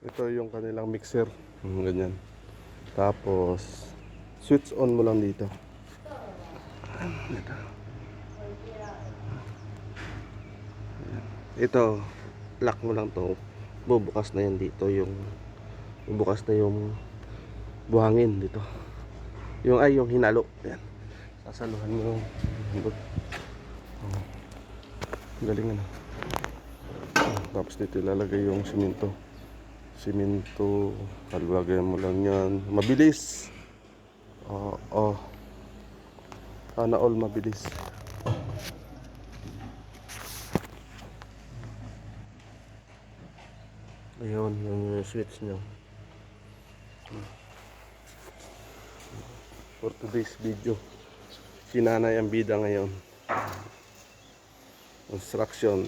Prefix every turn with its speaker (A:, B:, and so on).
A: Ito yung kanilang mixer. Ganyan. Tapos, switch on mo lang dito. Ito, lock mo lang to. Bubukas na yan dito. Bubukas na yung buhangin dito. Yung hinalo. Yan. Sasaluhan mo yung hindot. Oh. Galing ano. Tapos dito ilalagay yung simento. Kalagayan mo lang yan. Mabilis. Sana all mabilis. Ayun, yung switch nyo. For today's video, si nanay ang bida ngayon. Construction.